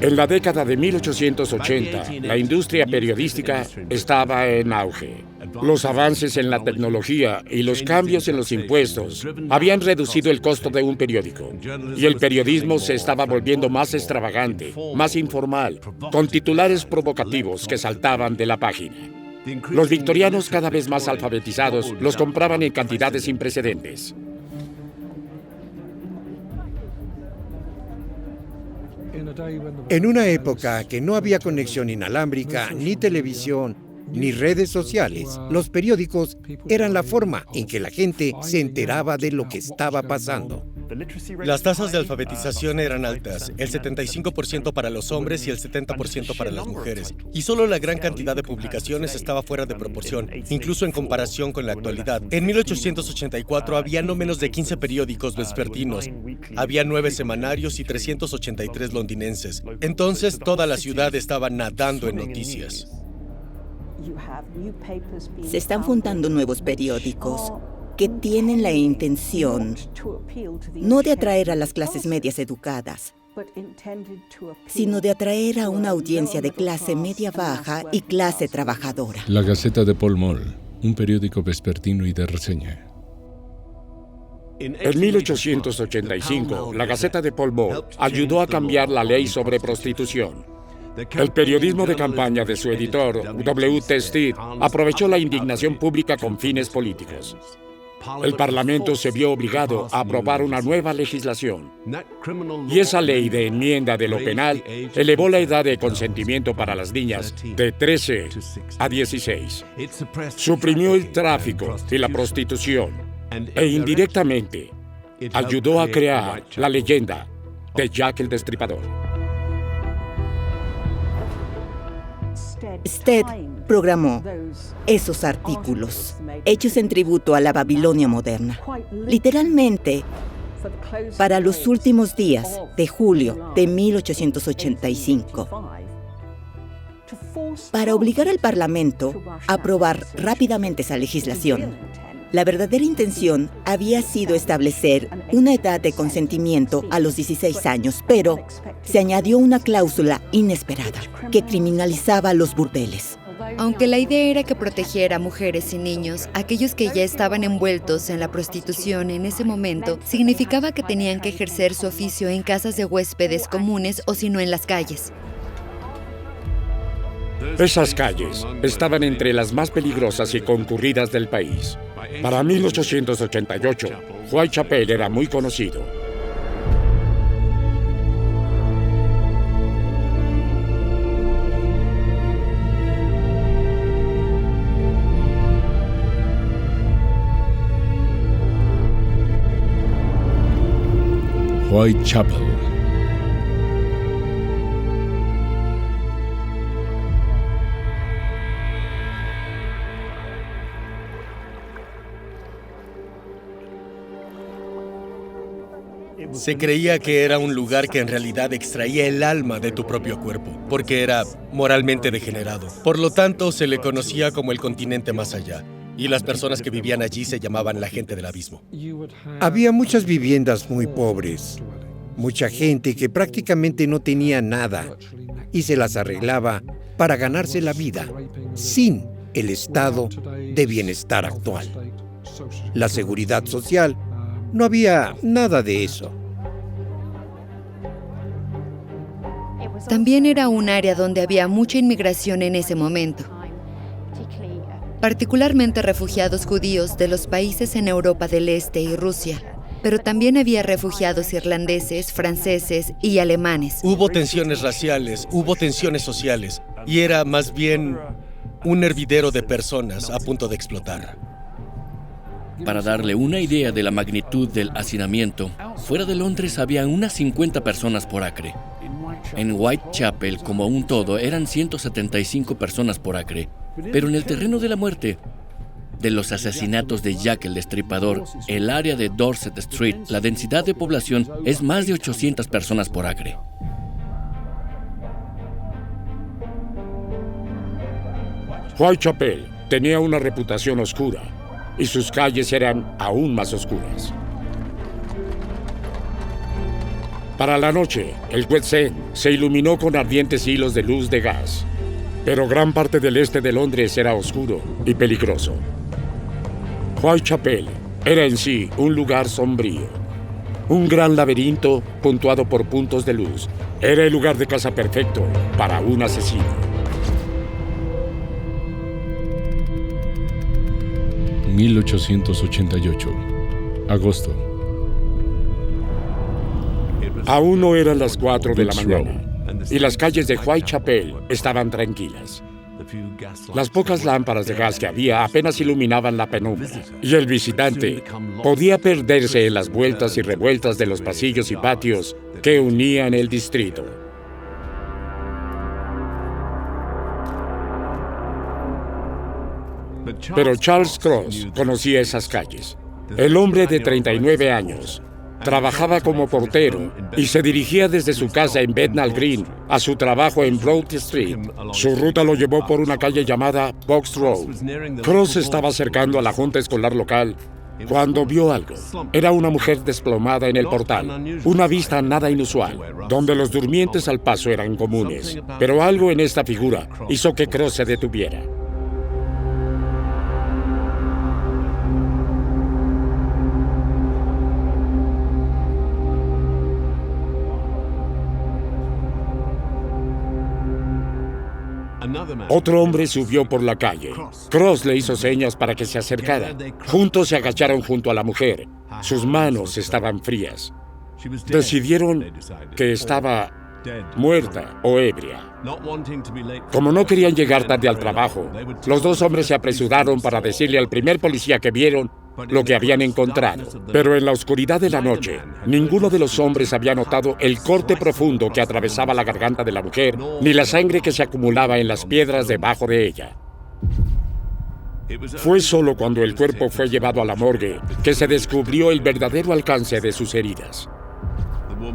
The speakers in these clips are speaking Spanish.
En la década de 1880, la industria periodística estaba en auge. Los avances en la tecnología y los cambios en los impuestos habían reducido el costo de un periódico. Y el periodismo se estaba volviendo más extravagante, más informal, con titulares provocativos que saltaban de la página. Los victorianos, cada vez más alfabetizados, los compraban en cantidades sin precedentes. En una época que no había conexión inalámbrica, ni televisión, ni redes sociales, los periódicos eran la forma en que la gente se enteraba de lo que estaba pasando. Las tasas de alfabetización eran altas, el 75% para los hombres y el 70% para las mujeres, y solo la gran cantidad de publicaciones estaba fuera de proporción, incluso en comparación con la actualidad. En 1884 había no menos de 15 periódicos vespertinos, había 9 semanarios y 383 londinenses. Entonces toda la ciudad estaba nadando en noticias. Se están fundando nuevos periódicos que tienen la intención no de atraer a las clases medias educadas, sino de atraer a una audiencia de clase media baja y clase trabajadora. La Gaceta de Pall Mall, un periódico vespertino y de reseña. En 1885, la Gaceta de Pall Mall ayudó a cambiar la ley sobre prostitución. El periodismo de campaña de su editor, W. T. Stead, aprovechó la indignación pública con fines políticos. El Parlamento se vio obligado a aprobar una nueva legislación. Y esa ley de enmienda de lo penal elevó la edad de consentimiento para las niñas de 13 a 16. Suprimió el tráfico y la prostitución e indirectamente ayudó a crear la leyenda de Jack el Destripador. Stead programó esos artículos, hechos en tributo a la Babilonia moderna. Literalmente, para los últimos días de julio de 1885, para obligar al Parlamento a aprobar rápidamente esa legislación. La verdadera intención había sido establecer una edad de consentimiento a los 16 años, pero se añadió una cláusula inesperada que criminalizaba los burdeles. Aunque la idea era que protegiera a mujeres y niños, aquellos que ya estaban envueltos en la prostitución en ese momento, significaba que tenían que ejercer su oficio en casas de huéspedes comunes o si no en las calles. Esas calles estaban entre las más peligrosas y concurridas del país. Para 1888, Whitechapel era muy conocido. Whitechapel. Se creía que era un lugar que en realidad extraía el alma de tu propio cuerpo, porque era moralmente degenerado. Por lo tanto, se le conocía como el continente más allá, y las personas que vivían allí se llamaban la gente del abismo. Había muchas viviendas muy pobres, mucha gente que prácticamente no tenía nada y se las arreglaba para ganarse la vida sin el estado de bienestar actual. La seguridad social, no había nada de eso. También era un área donde había mucha inmigración en ese momento, particularmente refugiados judíos de los países en Europa del Este y Rusia, pero también había refugiados irlandeses, franceses y alemanes. Hubo tensiones raciales, hubo tensiones sociales, y era más bien un hervidero de personas a punto de explotar. Para darle una idea de la magnitud del hacinamiento, fuera de Londres había unas 50 personas por acre. En Whitechapel, como un todo, eran 175 personas por acre. Pero en el terreno de la muerte, de los asesinatos de Jack el Destripador, el área de Dorset Street, la densidad de población es más de 800 personas por acre. Whitechapel tenía una reputación oscura y sus calles eran aún más oscuras. Para la noche, el West End se iluminó con ardientes hilos de luz de gas. Pero gran parte del este de Londres era oscuro y peligroso. Whitechapel era en sí un lugar sombrío. Un gran laberinto puntuado por puntos de luz. Era el lugar de caza perfecto para un asesino. ...1888... agosto. Aún no eran las 4 de la mañana y las calles de Whitechapel estaban tranquilas. Las pocas lámparas de gas que había apenas iluminaban la penumbra y el visitante podía perderse en las vueltas y revueltas de los pasillos y patios que unían el distrito. Pero Charles Cross conocía esas calles. El hombre de 39 años trabajaba como portero y se dirigía desde su casa en Bethnal Green a su trabajo en Broad Street. Su ruta lo llevó por una calle llamada Box Road. Cross se estaba acercando a la junta escolar local cuando vio algo. Era una mujer desplomada en el portal, una vista nada inusual, donde los durmientes al paso eran comunes. Pero algo en esta figura hizo que Cross se detuviera. Otro hombre subió por la calle. Cross le hizo señas para que se acercara. Juntos se agacharon junto a la mujer. Sus manos estaban frías. Decidieron que estaba muerta o ebria. Como no querían llegar tarde al trabajo, los dos hombres se apresuraron para decirle al primer policía que vieron lo que habían encontrado. Pero en la oscuridad de la noche, ninguno de los hombres había notado el corte profundo que atravesaba la garganta de la mujer, ni la sangre que se acumulaba en las piedras debajo de ella. Fue solo cuando el cuerpo fue llevado a la morgue que se descubrió el verdadero alcance de sus heridas.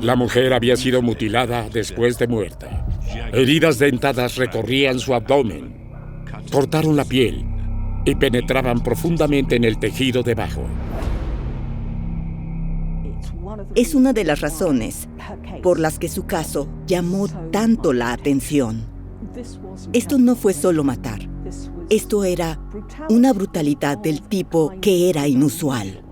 La mujer había sido mutilada después de muerta. Heridas dentadas recorrían su abdomen, cortaron la piel y penetraban profundamente en el tejido debajo. Es una de las razones por las que su caso llamó tanto la atención. Esto no fue solo matar. Esto era una brutalidad del tipo que era inusual.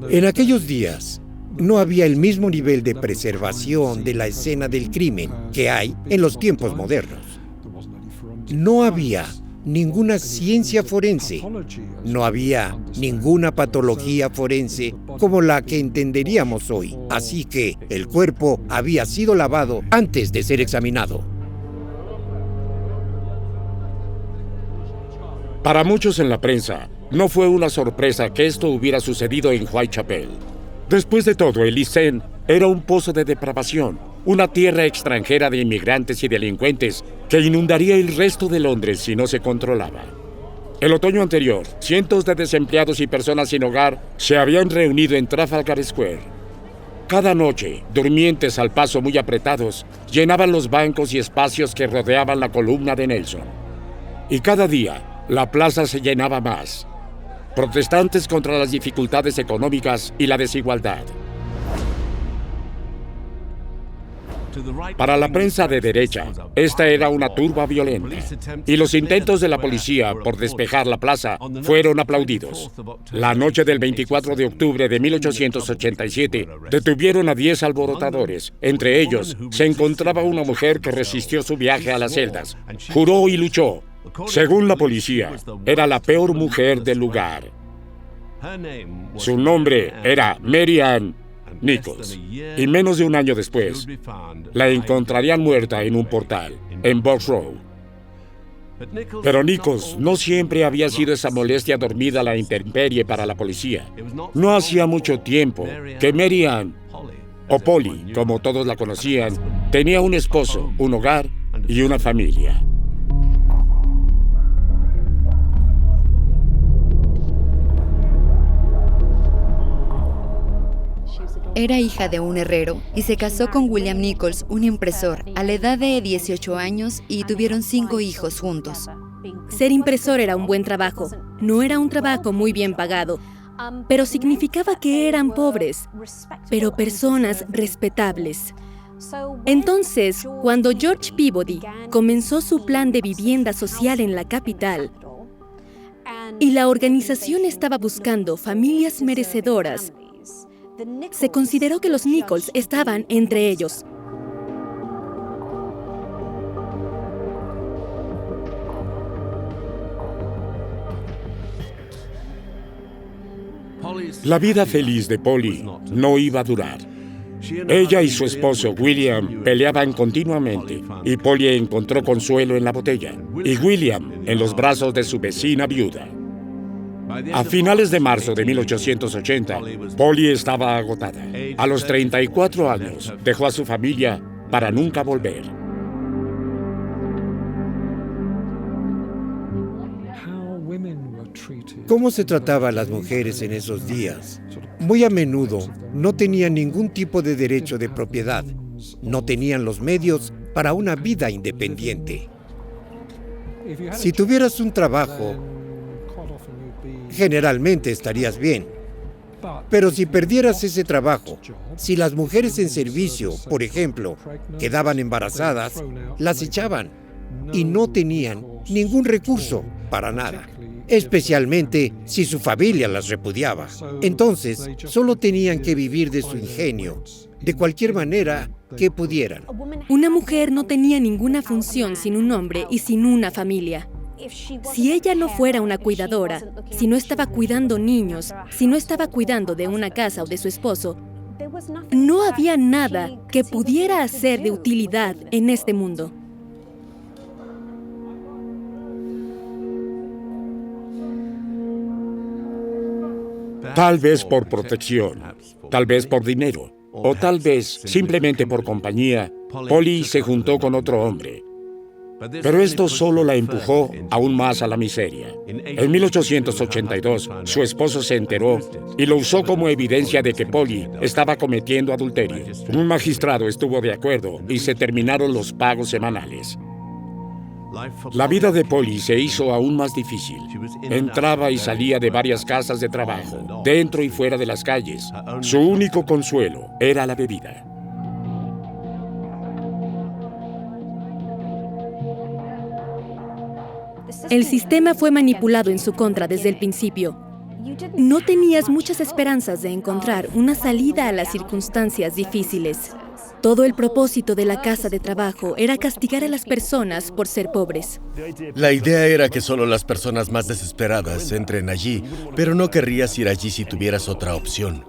En aquellos días, no había el mismo nivel de preservación de la escena del crimen que hay en los tiempos modernos. No había ninguna ciencia forense. No había ninguna patología forense como la que entenderíamos hoy. Así que el cuerpo había sido lavado antes de ser examinado. Para muchos en la prensa, no fue una sorpresa que esto hubiera sucedido en Whitechapel. Después de todo, el East End era un pozo de depravación, una tierra extranjera de inmigrantes y delincuentes que inundaría el resto de Londres si no se controlaba. El otoño anterior, cientos de desempleados y personas sin hogar se habían reunido en Trafalgar Square. Cada noche, durmientes al paso muy apretados llenaban los bancos y espacios que rodeaban la columna de Nelson. Y cada día, la plaza se llenaba más. Protestantes contra las dificultades económicas y la desigualdad. Para la prensa de derecha, esta era una turba violenta, y los intentos de la policía por despejar la plaza fueron aplaudidos. La noche del 24 de octubre de 1887, detuvieron a 10 alborotadores. Entre ellos, se encontraba una mujer que resistió su viaje a las celdas. Juró y luchó. Según la policía, era la peor mujer del lugar. Su nombre era Mary Ann Nichols, y menos de un año después, la encontrarían muerta en un portal, en Box Road. Pero Nichols no siempre había sido esa molestia dormida a la intemperie para la policía. No hacía mucho tiempo que Mary Ann, o Polly, como todos la conocían, tenía un esposo, un hogar y una familia. Era hija de un herrero y se casó con William Nichols, un impresor, a la edad de 18 años y tuvieron 5 hijos juntos. Ser impresor era un buen trabajo. No era un trabajo muy bien pagado. pero significaba que eran pobres, pero personas respetables. Entonces, cuando George Peabody comenzó su plan de vivienda social en la capital, y la organización estaba buscando familias merecedoras, se consideró que los Nichols estaban entre ellos. La vida feliz de Polly no iba a durar. Ella y su esposo William peleaban continuamente y Polly encontró consuelo en la botella y William en los brazos de su vecina viuda. A finales de marzo de 1880, Polly estaba agotada. A los 34 años, dejó a su familia para nunca volver. ¿Cómo se trataba a las mujeres en esos días? Muy a menudo no tenían ningún tipo de derecho de propiedad. No tenían los medios para una vida independiente. Si tuvieras un trabajo, generalmente estarías bien. Pero si perdieras ese trabajo, si las mujeres en servicio, por ejemplo, quedaban embarazadas, las echaban y no tenían ningún recurso para nada, especialmente si su familia las repudiaba. Entonces, solo tenían que vivir de su ingenio, de cualquier manera que pudieran. Una mujer no tenía ninguna función sin un hombre y sin una familia. Si ella no fuera una cuidadora, si no estaba cuidando niños, si no estaba cuidando de una casa o de su esposo, no había nada que pudiera hacer de utilidad en este mundo. Tal vez por protección, tal vez por dinero, o tal vez simplemente por compañía, Polly se juntó con otro hombre. Pero esto solo la empujó aún más a la miseria. En 1882, su esposo se enteró y lo usó como evidencia de que Polly estaba cometiendo adulterio. Un magistrado estuvo de acuerdo y se terminaron los pagos semanales. La vida de Polly se hizo aún más difícil. Entraba y salía de varias casas de trabajo, dentro y fuera de las calles. Su único consuelo era la bebida. El sistema fue manipulado en su contra desde el principio. No tenías muchas esperanzas de encontrar una salida a las circunstancias difíciles. Todo el propósito de la casa de trabajo era castigar a las personas por ser pobres. La idea era que solo las personas más desesperadas entren allí, pero no querrías ir allí si tuvieras otra opción.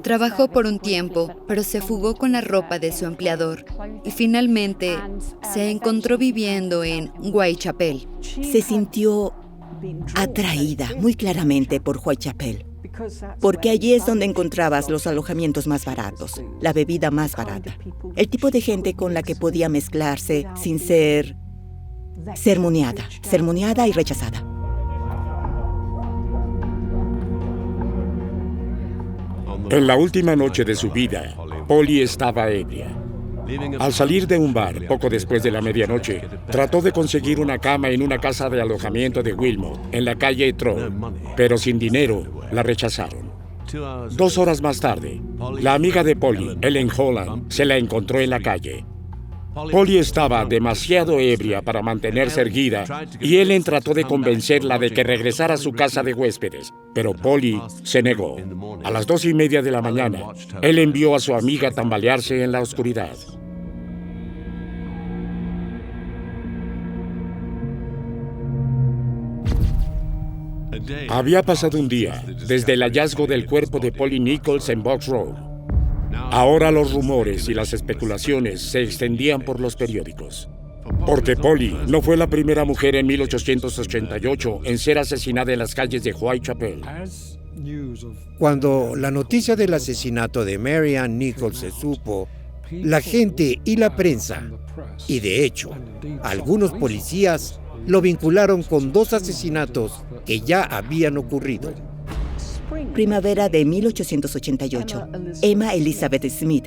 Trabajó por un tiempo, pero se fugó con la ropa de su empleador y finalmente se encontró viviendo en Whitechapel. Se sintió atraída muy claramente por Whitechapel, porque allí es donde encontrabas los alojamientos más baratos, la bebida más barata, el tipo de gente con la que podía mezclarse sin ser sermoneada y rechazada. En la última noche de su vida, Polly estaba ebria. Al salir de un bar, poco después de la medianoche, trató de conseguir una cama en una casa de alojamiento de Wilmot, en la calle Troy, pero sin dinero la rechazaron. 2 horas más tarde, la amiga de Polly, Ellen Holland, se la encontró en la calle. Polly estaba demasiado ebria para mantenerse erguida y Ellen trató de convencerla de que regresara a su casa de huéspedes, pero Polly se negó. A las 2:30 de la mañana, Ellen vio a su amiga tambalearse en la oscuridad. Había pasado un día desde el hallazgo del cuerpo de Polly Nichols en Box Road. Ahora los rumores y las especulaciones se extendían por los periódicos. Porque Polly no fue la primera mujer en 1888 en ser asesinada en las calles de Whitechapel. Cuando la noticia del asesinato de Mary Ann Nichols se supo, la gente y la prensa, y de hecho, algunos policías, lo vincularon con 2 asesinatos que ya habían ocurrido. Primavera de 1888, Emma Elizabeth Smith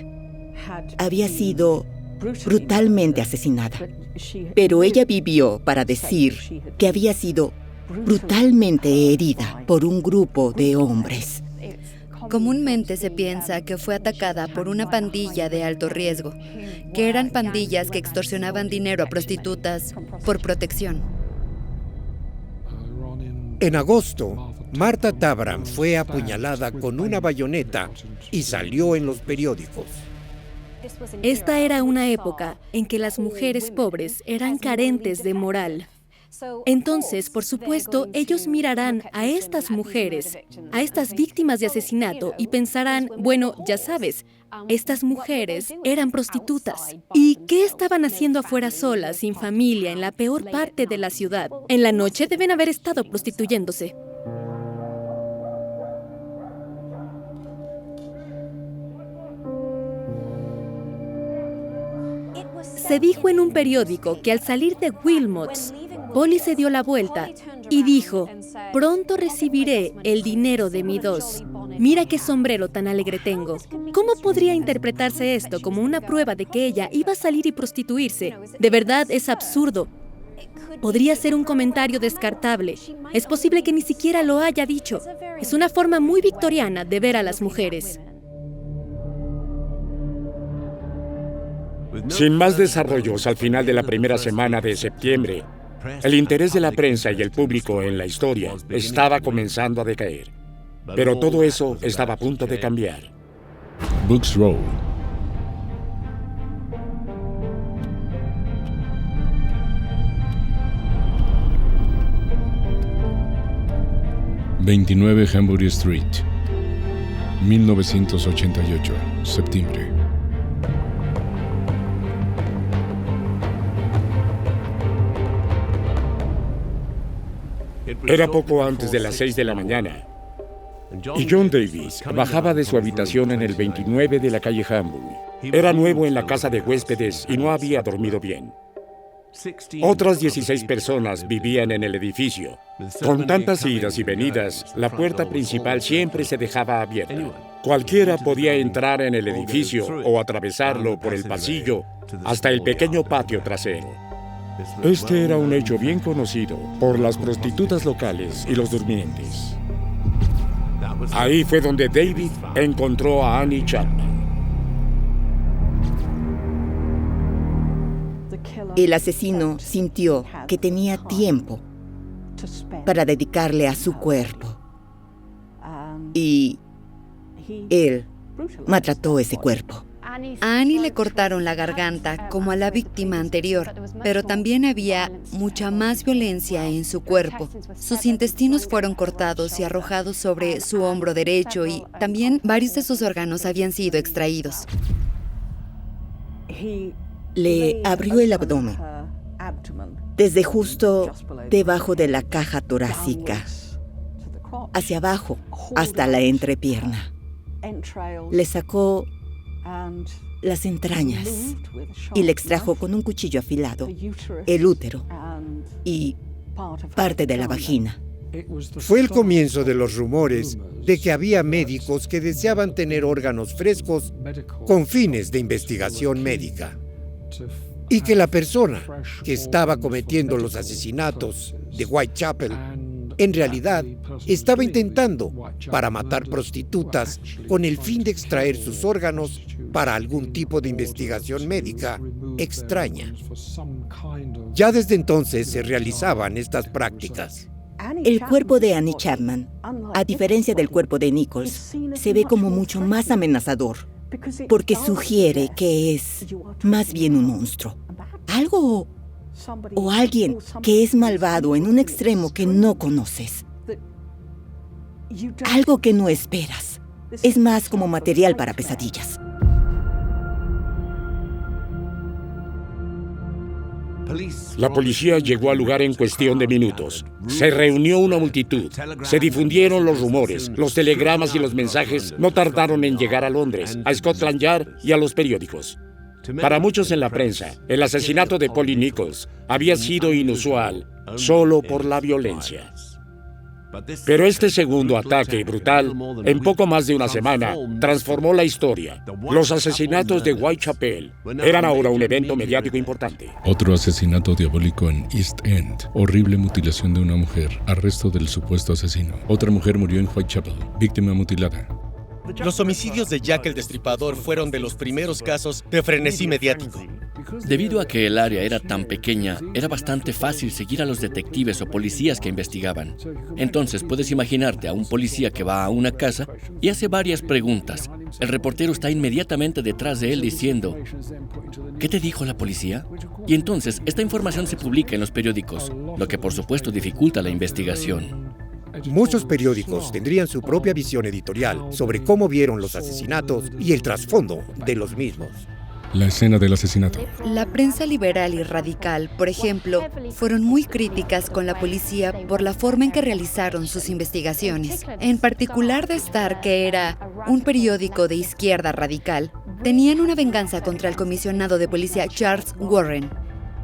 había sido brutalmente asesinada, pero ella vivió para decir que había sido brutalmente herida por un grupo de hombres. Comúnmente se piensa que fue atacada por una pandilla de alto riesgo, que eran pandillas que extorsionaban dinero a prostitutas por protección. En agosto, Martha Tabram fue apuñalada con una bayoneta y salió en los periódicos. Esta era una época en que las mujeres pobres eran carentes de moral. Entonces, por supuesto, ellos mirarán a estas mujeres, a estas víctimas de asesinato y pensarán, bueno, ya sabes, estas mujeres eran prostitutas. ¿Y qué estaban haciendo afuera solas, sin familia, en la peor parte de la ciudad? En la noche deben haber estado prostituyéndose. Se dijo en un periódico que al salir de Wilmots, Polly se dio la vuelta y dijo, pronto recibiré el dinero de mi dos. Mira qué sombrero tan alegre tengo. ¿Cómo podría interpretarse esto como una prueba de que ella iba a salir y prostituirse? De verdad es absurdo. Podría ser un comentario descartable. Es posible que ni siquiera lo haya dicho. Es una forma muy victoriana de ver a las mujeres. Sin más desarrollos al final de la primera semana de septiembre, el interés de la prensa y el público en la historia estaba comenzando a decaer. Pero todo eso estaba a punto de cambiar. Books Row. ...29 Hambury Street... ...1988... ...septiembre... Era poco antes de las 6 de la mañana, y John Davis bajaba de su habitación en el 29 de la calle Hambury. Era nuevo en la casa de huéspedes y no había dormido bien. Otras 16 personas vivían en el edificio. Con tantas idas y venidas, la puerta principal siempre se dejaba abierta. Cualquiera podía entrar en el edificio o atravesarlo por el pasillo hasta el pequeño patio trasero. Este era un hecho bien conocido por las prostitutas locales y los durmientes. Ahí fue donde David encontró a Annie Chapman. El asesino sintió que tenía tiempo para dedicarle a su cuerpo. Y él maltrató ese cuerpo. A Annie le cortaron la garganta como a la víctima anterior, pero también había mucha más violencia en su cuerpo. Sus intestinos fueron cortados y arrojados sobre su hombro derecho y también varios de sus órganos habían sido extraídos. Le abrió el abdomen, desde justo debajo de la caja torácica, hacia abajo, hasta la entrepierna. Le sacó las entrañas y le extrajo con un cuchillo afilado el útero y parte de la vagina. Fue el comienzo de los rumores de que había médicos que deseaban tener órganos frescos con fines de investigación médica y que la persona que estaba cometiendo los asesinatos de Whitechapel en realidad estaba intentando para matar prostitutas con el fin de extraer sus órganos para algún tipo de investigación médica extraña. Ya desde entonces se realizaban estas prácticas. El cuerpo de Annie Chapman, a diferencia del cuerpo de Nichols, se ve como mucho más amenazador, porque sugiere que es más bien un monstruo. Algo o alguien que es malvado en un extremo que no conoces. Algo que no esperas. Es más como material para pesadillas. La policía llegó al lugar en cuestión de minutos. Se reunió una multitud. Se difundieron los rumores. Los telegramas y los mensajes no tardaron en llegar a Londres, a Scotland Yard y a los periódicos. Para muchos en la prensa, el asesinato de Polly Nichols había sido inusual solo por la violencia. Pero este segundo ataque brutal, en poco más de una semana, transformó la historia. Los asesinatos de Whitechapel eran ahora un evento mediático importante. Otro asesinato diabólico en East End. Horrible mutilación de una mujer. Arresto del supuesto asesino. Otra mujer murió en Whitechapel. Víctima mutilada. Los homicidios de Jack el Destripador fueron de los primeros casos de frenesí mediático. Debido a que el área era tan pequeña, era bastante fácil seguir a los detectives o policías que investigaban. Entonces puedes imaginarte a un policía que va a una casa y hace varias preguntas. El reportero está inmediatamente detrás de él diciendo, ¿qué te dijo la policía? Y entonces esta información se publica en los periódicos, lo que por supuesto dificulta la investigación. Muchos periódicos tendrían su propia visión editorial sobre cómo vieron los asesinatos y el trasfondo de los mismos. La escena del asesinato. La prensa liberal y radical, por ejemplo, fueron muy críticas con la policía por la forma en que realizaron sus investigaciones. En particular The Star, que era un periódico de izquierda radical, tenían una venganza contra el comisionado de policía Charles Warren.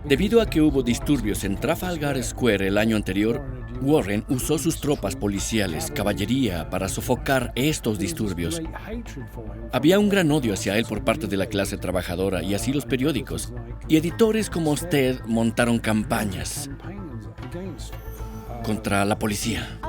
Debido a que hubo disturbios en Trafalgar Square el año anterior, Warren usó sus tropas policiales, caballería, para sofocar estos disturbios. Había un gran odio hacia él por parte de la clase trabajadora y así los periódicos. Y editores como usted montaron campañas contra la policía.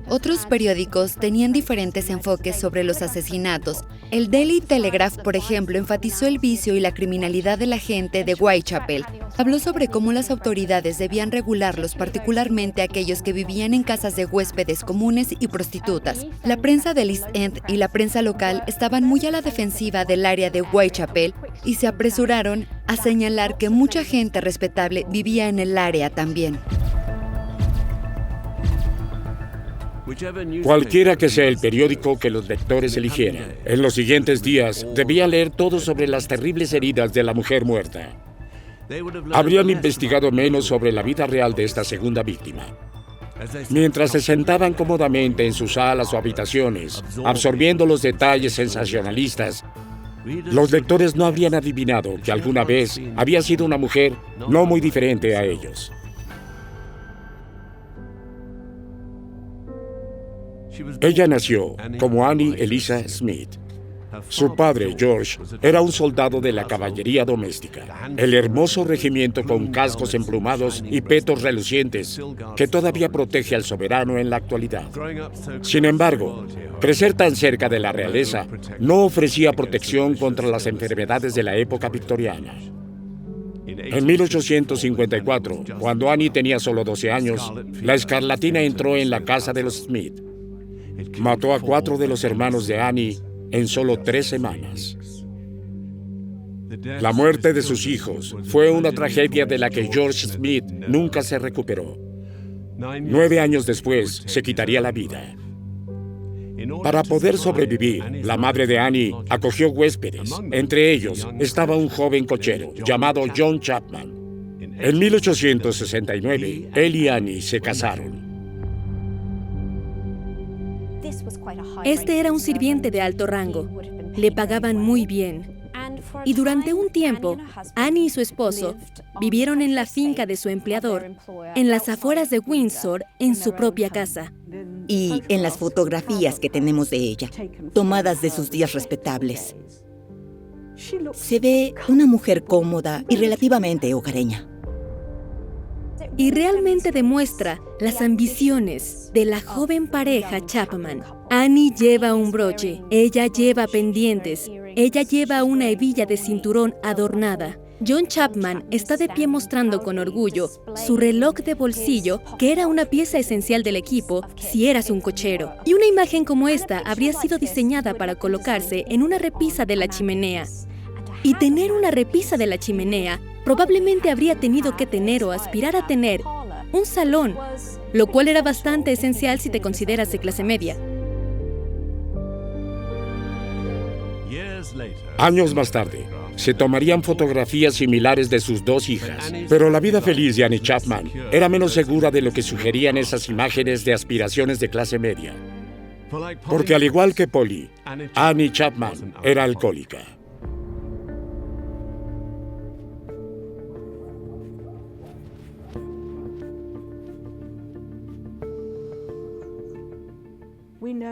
Otros periódicos tenían diferentes enfoques sobre los asesinatos. El Daily Telegraph, por ejemplo, enfatizó el vicio y la criminalidad de la gente de Whitechapel. Habló sobre cómo las autoridades debían regularlos, particularmente aquellos que vivían en casas de huéspedes comunes y prostitutas. La prensa del East End y la prensa local estaban muy a la defensiva del área de Whitechapel y se apresuraron a señalar que mucha gente respetable vivía en el área también. Cualquiera que sea el periódico que los lectores eligieran, en los siguientes días debían leer todo sobre las terribles heridas de la mujer muerta. Habrían investigado menos sobre la vida real de esta segunda víctima. Mientras se sentaban cómodamente en sus salas o habitaciones, absorbiendo los detalles sensacionalistas, los lectores no habrían adivinado que alguna vez había sido una mujer no muy diferente a ellos. Ella nació como Annie Eliza Smith. Su padre, George, era un soldado de la caballería doméstica, el hermoso regimiento con cascos emplumados y petos relucientes que todavía protege al soberano en la actualidad. Sin embargo, crecer tan cerca de la realeza no ofrecía protección contra las enfermedades de la época victoriana. En 1854, cuando Annie tenía solo 12 años, la escarlatina entró en la casa de los Smith. Mató a 4 de los hermanos de Annie en solo 3 semanas. La muerte de sus hijos fue una tragedia de la que George Smith nunca se recuperó. 9 años después, se quitaría la vida. Para poder sobrevivir, la madre de Annie acogió huéspedes. Entre ellos estaba un joven cochero llamado John Chapman. En 1869, él y Annie se casaron. Este era un sirviente de alto rango. Le pagaban muy bien. Y durante un tiempo, Annie y su esposo vivieron en la finca de su empleador, en las afueras de Windsor, en su propia casa. Y en las fotografías que tenemos de ella, tomadas de sus días respetables, se ve una mujer cómoda y relativamente hogareña. Y realmente demuestra las ambiciones de la joven pareja Chapman. Annie lleva un broche, ella lleva pendientes, ella lleva una hebilla de cinturón adornada. John Chapman está de pie mostrando con orgullo su reloj de bolsillo, que era una pieza esencial del equipo si eras un cochero. Y una imagen como esta habría sido diseñada para colocarse en una repisa de la chimenea. Y tener una repisa de la chimenea probablemente habría tenido que tener o aspirar a tener un salón, lo cual era bastante esencial si te consideras de clase media. Años más tarde, se tomarían fotografías similares de sus 2 hijas, pero la vida feliz de Annie Chapman era menos segura de lo que sugerían esas imágenes de aspiraciones de clase media. Porque al igual que Polly, Annie Chapman era alcohólica.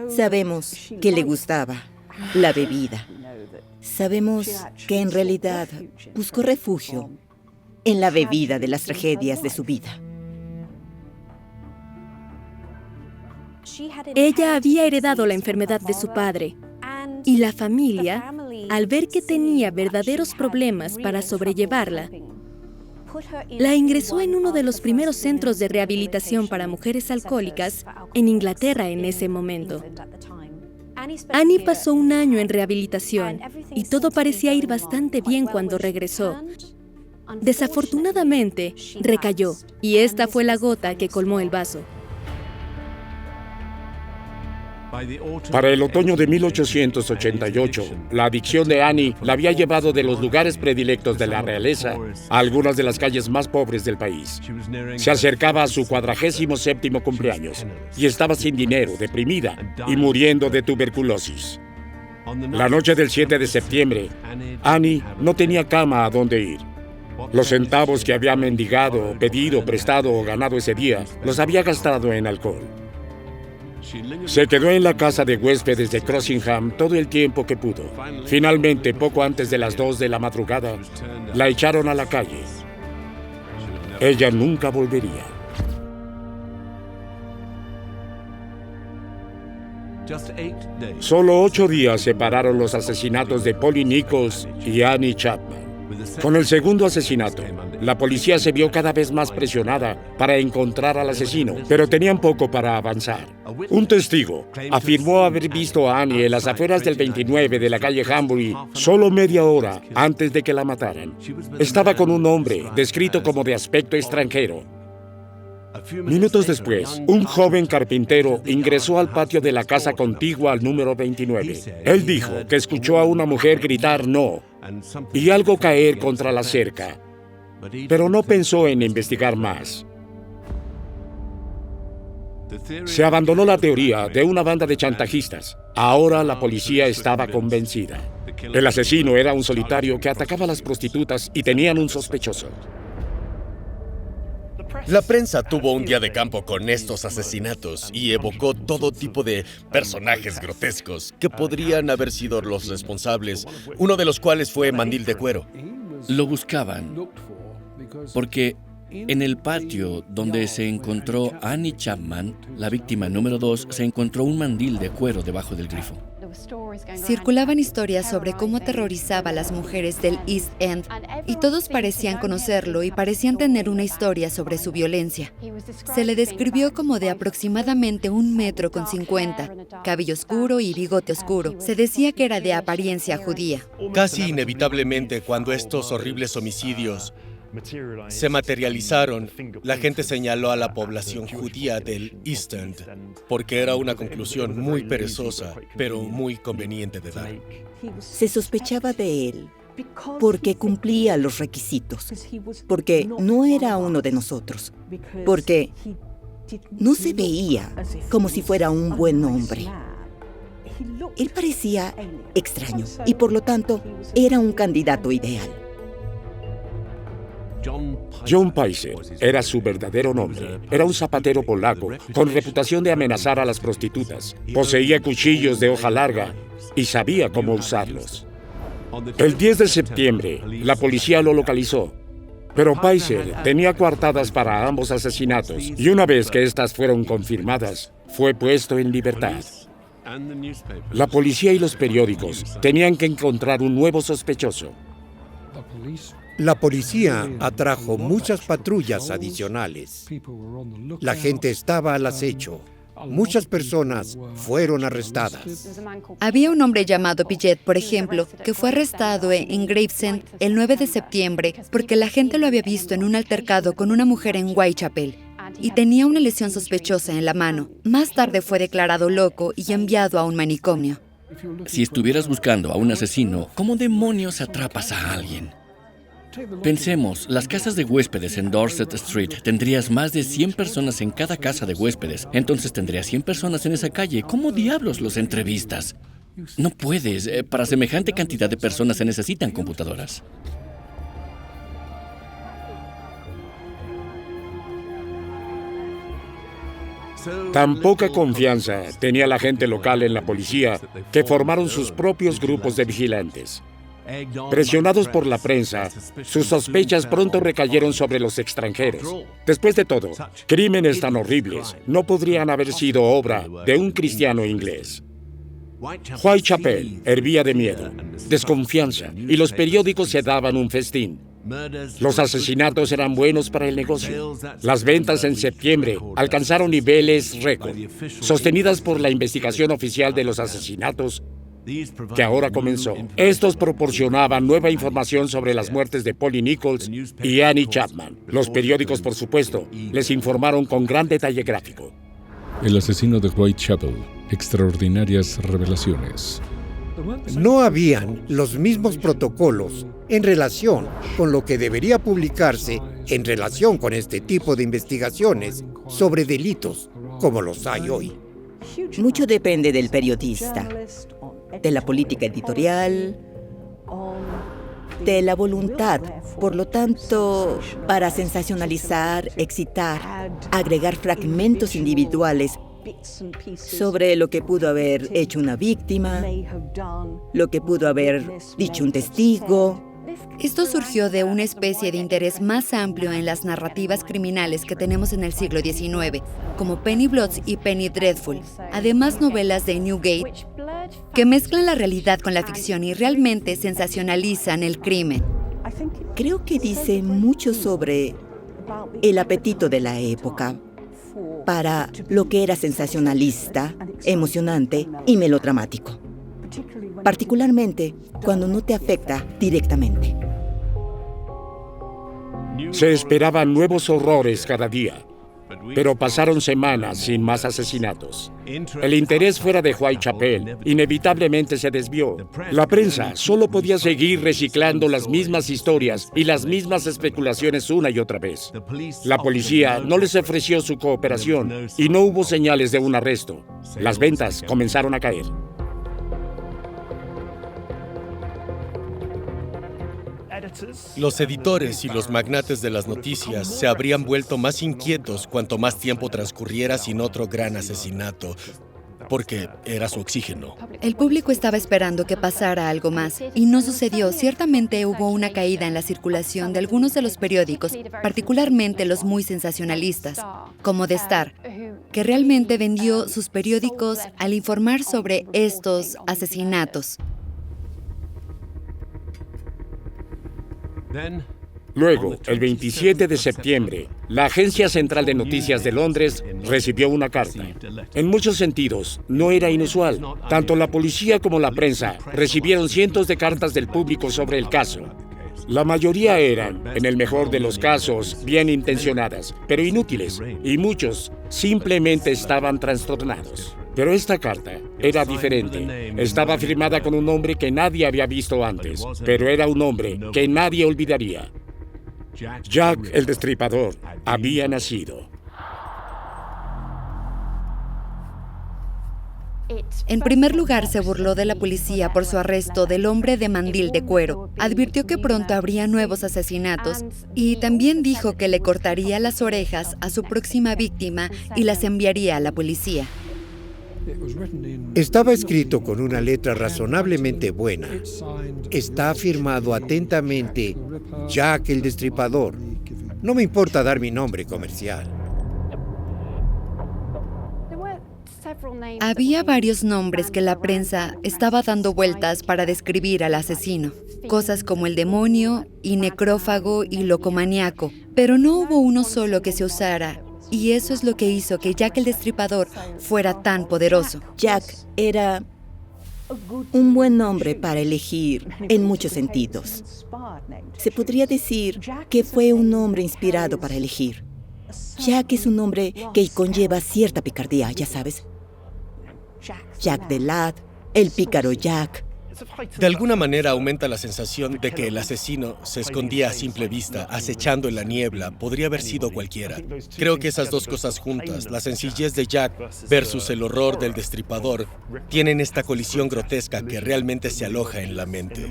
Sabemos que le gustaba la bebida. Sabemos que en realidad buscó refugio en la bebida de las tragedias de su vida. Ella había heredado la enfermedad de su padre y la familia, al ver que tenía verdaderos problemas para sobrellevarla, la ingresó en uno de los primeros centros de rehabilitación para mujeres alcohólicas en Inglaterra en ese momento. Annie pasó un año en rehabilitación y todo parecía ir bastante bien cuando regresó. Desafortunadamente, recayó y esta fue la gota que colmó el vaso. Para el otoño de 1888, la adicción de Annie la había llevado de los lugares predilectos de la realeza a algunas de las calles más pobres del país. Se acercaba a su 47º cumpleaños y estaba sin dinero, deprimida y muriendo de tuberculosis. La noche del 7 de septiembre, Annie no tenía cama a dónde ir. Los centavos que había mendigado, pedido, prestado o ganado ese día, los había gastado en alcohol. Se quedó en la casa de huéspedes de Crossingham todo el tiempo que pudo. Finalmente, poco antes de las 2 de la madrugada, la echaron a la calle. Ella nunca volvería. Solo 8 días separaron los asesinatos de Polly Nichols y Annie Chapman. Con el segundo asesinato, la policía se vio cada vez más presionada para encontrar al asesino, pero tenían poco para avanzar. Un testigo afirmó haber visto a Annie en las afueras del 29 de la calle Hambury solo media hora antes de que la mataran. Estaba con un hombre descrito como de aspecto extranjero. Minutos después, un joven carpintero ingresó al patio de la casa contigua al número 29. Él dijo que escuchó a una mujer gritar "no" y algo caer contra la cerca, pero no pensó en investigar más. Se abandonó la teoría de una banda de chantajistas. Ahora la policía estaba convencida. El asesino era un solitario que atacaba a las prostitutas y tenían un sospechoso. La prensa tuvo un día de campo con estos asesinatos y evocó todo tipo de personajes grotescos que podrían haber sido los responsables, uno de los cuales fue Mandil de Cuero. Lo buscaban porque en el patio donde se encontró Annie Chapman, la víctima número 2, se encontró un mandil de cuero debajo del grifo. Circulaban historias sobre cómo aterrorizaba a las mujeres del East End y todos parecían conocerlo y parecían tener una historia sobre su violencia. Se le describió como de aproximadamente 1,50 m, cabello oscuro y bigote oscuro. Se decía que era de apariencia judía. Casi inevitablemente, cuando estos horribles homicidios se materializaron, la gente señaló a la población judía del East End, porque era una conclusión muy perezosa, pero muy conveniente de dar. Se sospechaba de él porque cumplía los requisitos, porque no era uno de nosotros, porque no se veía como si fuera un buen hombre. Él parecía extraño y por lo tanto era un candidato ideal. John Paiser era su verdadero nombre. Era un zapatero polaco con reputación de amenazar a las prostitutas. Poseía cuchillos de hoja larga y sabía cómo usarlos. El 10 de septiembre, la policía lo localizó. Pero Paiser tenía coartadas para ambos asesinatos y una vez que estas fueron confirmadas, fue puesto en libertad. La policía y los periódicos tenían que encontrar un nuevo sospechoso. La policía atrajo muchas patrullas adicionales. La gente estaba al acecho. Muchas personas fueron arrestadas. Había un hombre llamado Piget, por ejemplo, que fue arrestado en Gravesend el 9 de septiembre porque la gente lo había visto en un altercado con una mujer en Whitechapel y tenía una lesión sospechosa en la mano. Más tarde fue declarado loco y enviado a un manicomio. Si estuvieras buscando a un asesino, ¿cómo demonios atrapas a alguien? Pensemos, las casas de huéspedes en Dorset Street, tendrías más de 100 personas en cada casa de huéspedes. Entonces tendrías 100 personas en esa calle. ¿Cómo diablos los entrevistas? No puedes. Para semejante cantidad de personas se necesitan computadoras. Tan poca confianza tenía la gente local en la policía que formaron sus propios grupos de vigilantes. Presionados por la prensa, sus sospechas pronto recayeron sobre los extranjeros. Después de todo, crímenes tan horribles no podrían haber sido obra de un cristiano inglés. Whitechapel hervía de miedo, desconfianza, y los periódicos se daban un festín. Los asesinatos eran buenos para el negocio. Las ventas en septiembre alcanzaron niveles récord, sostenidas por la investigación oficial de los asesinatos que ahora comenzó. Estos proporcionaban nueva información sobre las muertes de Polly Nichols y Annie Chapman. Los periódicos, por supuesto, les informaron con gran detalle gráfico. El asesino de Whitechapel. Extraordinarias revelaciones. No habían los mismos protocolos en relación con lo que debería publicarse en relación con este tipo de investigaciones sobre delitos como los hay hoy. Mucho depende del periodista, de la política editorial, de la voluntad. Por lo tanto, para sensacionalizar, excitar, agregar fragmentos individuales sobre lo que pudo haber hecho una víctima, lo que pudo haber dicho un testigo. Esto surgió de una especie de interés más amplio en las narrativas criminales que tenemos en el siglo XIX, como Penny Bloods y Penny Dreadful, además novelas de Newgate, que mezclan la realidad con la ficción y realmente sensacionalizan el crimen. Creo que dice mucho sobre el apetito de la época para lo que era sensacionalista, emocionante y melodramático, particularmente cuando no te afecta directamente. Se esperaban nuevos horrores cada día, pero pasaron semanas sin más asesinatos. El interés fuera de Whitechapel inevitablemente se desvió. La prensa solo podía seguir reciclando las mismas historias y las mismas especulaciones una y otra vez. La policía no les ofreció su cooperación y no hubo señales de un arresto. Las ventas comenzaron a caer. Los editores y los magnates de las noticias se habrían vuelto más inquietos cuanto más tiempo transcurriera sin otro gran asesinato, porque era su oxígeno. El público estaba esperando que pasara algo más, y no sucedió. Ciertamente hubo una caída en la circulación de algunos de los periódicos, particularmente los muy sensacionalistas, como The Star, que realmente vendió sus periódicos al informar sobre estos asesinatos. Luego, el 27 de septiembre, la Agencia Central de Noticias de Londres recibió una carta. En muchos sentidos, no era inusual. Tanto la policía como la prensa recibieron cientos de cartas del público sobre el caso. La mayoría eran, en el mejor de los casos, bien intencionadas, pero inútiles, y muchos simplemente estaban trastornados. Pero esta carta era diferente. Estaba firmada con un nombre que nadie había visto antes, pero era un nombre que nadie olvidaría. Jack el Destripador había nacido. En primer lugar, se burló de la policía por su arresto del hombre de mandil de cuero. Advirtió que pronto habría nuevos asesinatos y también dijo que le cortaría las orejas a su próxima víctima y las enviaría a la policía. Estaba escrito con una letra razonablemente buena. Está firmado atentamente Jack el Destripador. No me importa dar mi nombre comercial. Había varios nombres que la prensa estaba dando vueltas para describir al asesino. Cosas como el demonio, y necrófago, y locomaníaco. Pero no hubo uno solo que se usara. Y eso es lo que hizo que Jack el Destripador fuera tan poderoso. Jack era un buen nombre para elegir en muchos sentidos. Se podría decir que fue un nombre inspirado para elegir. Jack es un nombre que conlleva cierta picardía, ya sabes. Jack the Lad, el pícaro Jack. De alguna manera aumenta la sensación de que el asesino se escondía a simple vista, acechando en la niebla. Podría haber sido cualquiera. Creo que esas dos cosas juntas, la sencillez de Jack versus el horror del destripador, tienen esta colisión grotesca que realmente se aloja en la mente.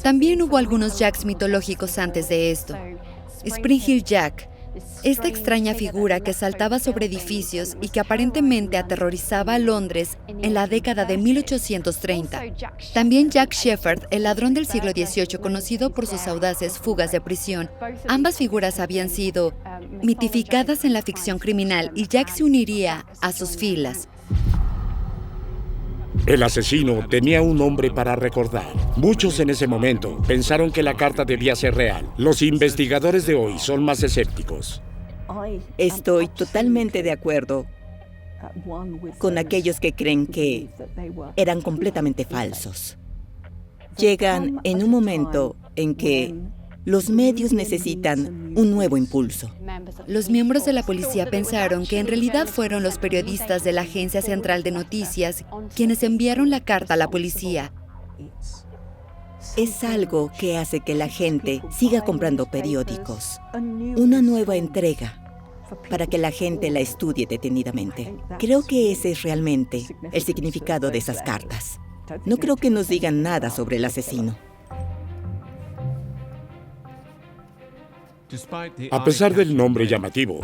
También hubo algunos Jacks mitológicos antes de esto. Spring Hill Jack, Esta extraña figura que saltaba sobre edificios y que aparentemente aterrorizaba a Londres en la década de 1830. También Jack Shepherd, el ladrón del siglo XVIII, conocido por sus audaces fugas de prisión. Ambas figuras habían sido mitificadas en la ficción criminal y Jack se uniría a sus filas. El asesino tenía un nombre para recordar. Muchos en ese momento pensaron que la carta debía ser real. Los investigadores de hoy son más escépticos. Estoy totalmente de acuerdo con aquellos que creen que eran completamente falsos. Llegan en un momento en que los medios necesitan un nuevo impulso. Los miembros de la policía pensaron que en realidad fueron los periodistas de la Agencia Central de Noticias quienes enviaron la carta a la policía. Es algo que hace que la gente siga comprando periódicos. Una nueva entrega para que la gente la estudie detenidamente. Creo que ese es realmente el significado de esas cartas. No creo que nos digan nada sobre el asesino. A pesar del nombre llamativo,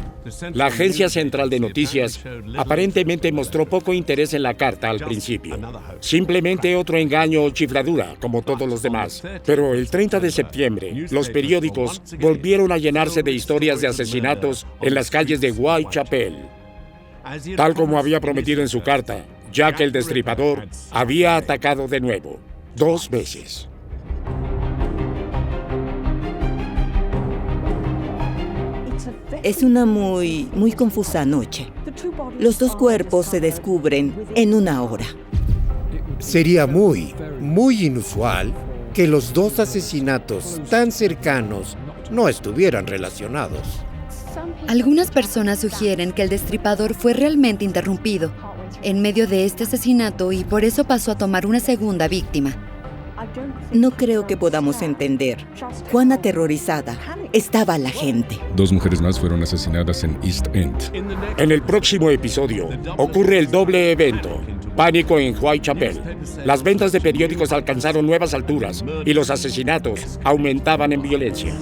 la Agencia Central de Noticias aparentemente mostró poco interés en la carta al principio. Simplemente otro engaño o chifladura, como todos los demás. Pero el 30 de septiembre, los periódicos volvieron a llenarse de historias de asesinatos en las calles de Whitechapel. Tal como había prometido en su carta, Jack el Destripador había atacado de nuevo, 2 veces. Es una muy confusa noche. Los 2 cuerpos se descubren en 1 hora. Sería muy inusual que los 2 asesinatos tan cercanos no estuvieran relacionados. Algunas personas sugieren que el destripador fue realmente interrumpido en medio de este asesinato y por eso pasó a tomar una segunda víctima. No creo que podamos entender cuán aterrorizada estaba la gente. 2 mujeres más fueron asesinadas en East End. En el próximo episodio, ocurre el doble evento. Pánico en Whitechapel. Las ventas de periódicos alcanzaron nuevas alturas y los asesinatos aumentaban en violencia.